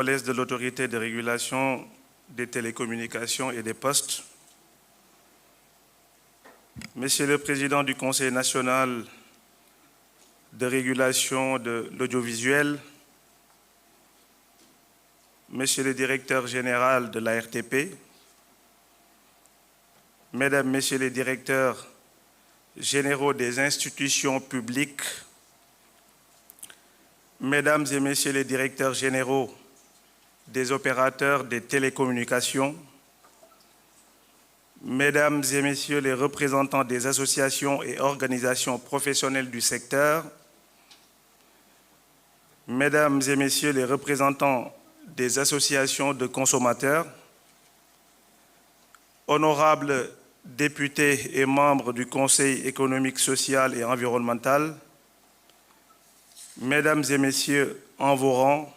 Collège de l'autorité de régulation des télécommunications et des postes, Monsieur le Président du Conseil national de régulation de l'audiovisuel, Monsieur le Directeur général de la RTP, Mesdames, Messieurs les directeurs généraux des institutions publiques, Mesdames et Messieurs les directeurs généraux des opérateurs des télécommunications, Mesdames et Messieurs les représentants des associations et organisations professionnelles du secteur, Mesdames et Messieurs les représentants des associations de consommateurs, honorables députés et membres du Conseil économique, social et environnemental, Mesdames et Messieurs en vos rangs,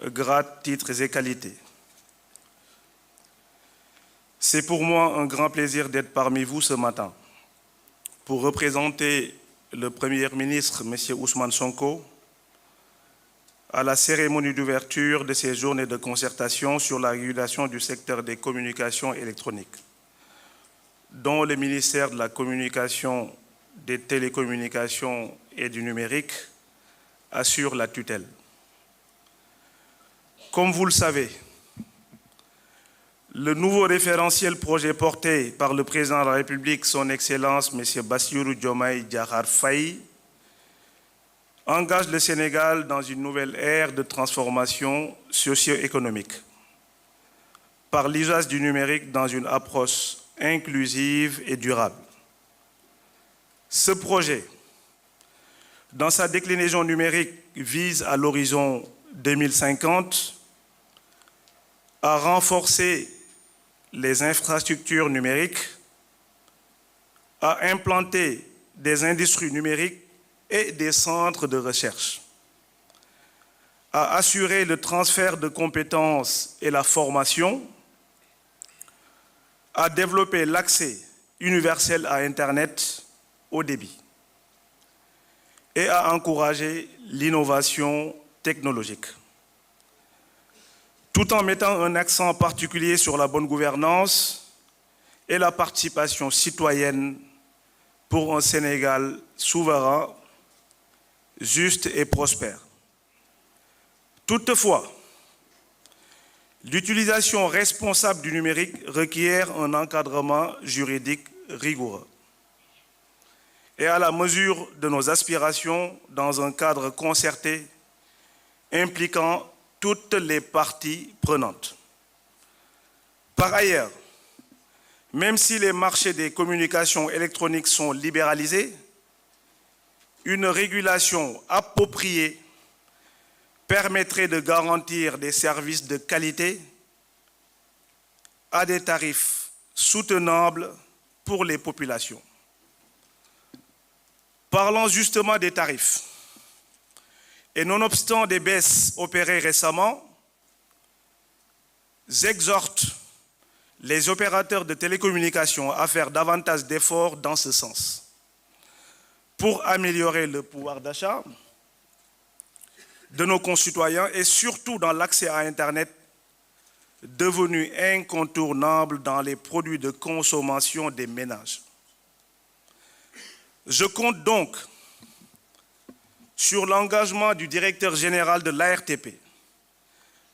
grades, titres et qualités. C'est pour moi un grand plaisir d'être parmi vous ce matin pour représenter le Premier ministre, M. Ousmane Sonko, à la cérémonie d'ouverture de ces journées de concertation sur la régulation du secteur des communications électroniques, dont le ministère de la Communication, des télécommunications et du numérique assure la tutelle. Comme vous le savez, le nouveau référentiel projet porté par le Président de la République, son Excellence M. Bassirou Diomaye Diakhar Faye, engage le Sénégal dans une nouvelle ère de transformation socio-économique par l'usage du numérique dans une approche inclusive et durable. Ce projet, dans sa déclinaison numérique, vise à l'horizon 2050 à renforcer les infrastructures numériques, à implanter des industries numériques et des centres de recherche, à assurer le transfert de compétences et la formation, à développer l'accès universel à Internet haut débit et à encourager l'innovation technologique, tout en mettant un accent particulier sur la bonne gouvernance et la participation citoyenne pour un Sénégal souverain, juste et prospère. Toutefois, l'utilisation responsable du numérique requiert un encadrement juridique rigoureux et à la mesure de nos aspirations dans un cadre concerté impliquant toutes les parties prenantes. Par ailleurs, même si les marchés des communications électroniques sont libéralisés, une régulation appropriée permettrait de garantir des services de qualité à des tarifs soutenables pour les populations. Parlons justement des tarifs. Et nonobstant des baisses opérées récemment, j'exhorte les opérateurs de télécommunications à faire davantage d'efforts dans ce sens pour améliorer le pouvoir d'achat de nos concitoyens et surtout dans l'accès à Internet devenu incontournable dans les produits de consommation des ménages. Je compte donc sur l'engagement du directeur général de l'ARTP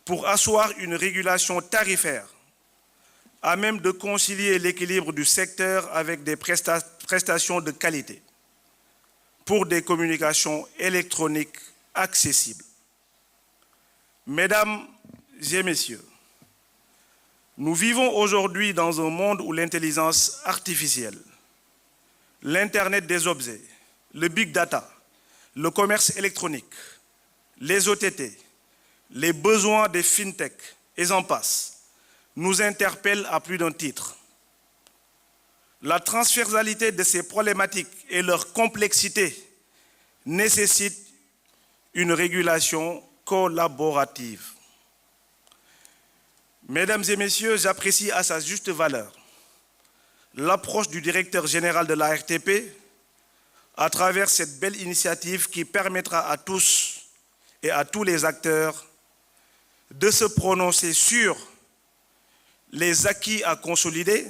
pour asseoir une régulation tarifaire à même de concilier l'équilibre du secteur avec des prestations de qualité pour des communications électroniques accessibles. Mesdames et messieurs, nous vivons aujourd'hui dans un monde où l'intelligence artificielle, l'Internet des objets, le big data, le commerce électronique, les OTT, les besoins des fintech et j'en passe, nous interpellent à plus d'un titre. La transversalité de ces problématiques et leur complexité nécessitent une régulation collaborative. Mesdames et messieurs, j'apprécie à sa juste valeur l'approche du directeur général de la RTP à travers cette belle initiative qui permettra à tous et à tous les acteurs de se prononcer sur les acquis à consolider,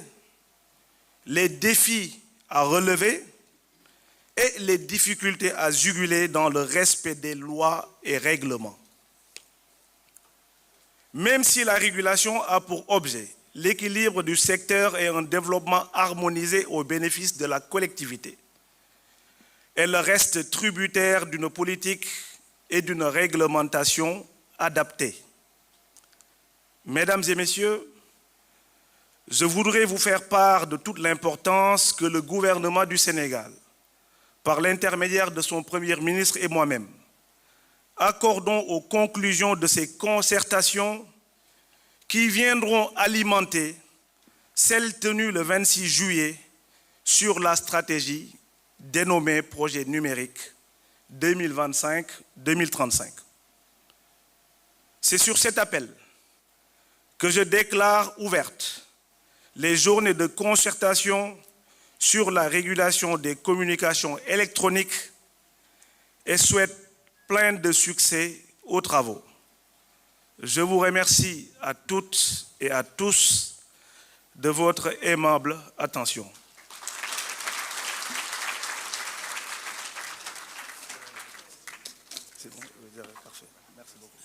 les défis à relever et les difficultés à juguler dans le respect des lois et règlements. Même si la régulation a pour objet l'équilibre du secteur et un développement harmonisé au bénéfice de la collectivité, elle reste tributaire d'une politique et d'une réglementation adaptée. Mesdames et messieurs, je voudrais vous faire part de toute l'importance que le gouvernement du Sénégal, par l'intermédiaire de son Premier ministre et moi-même, accordons aux conclusions de ces concertations qui viendront alimenter celle tenue le 26 juillet sur la stratégie dénommée Projet numérique 2025-2035. C'est sur cet appel que je déclare ouvertes les journées de concertation sur la régulation des communications électroniques et souhaite plein de succès aux travaux. Je vous remercie à toutes et à tous de votre aimable attention. C'est bon, parfait. Merci beaucoup.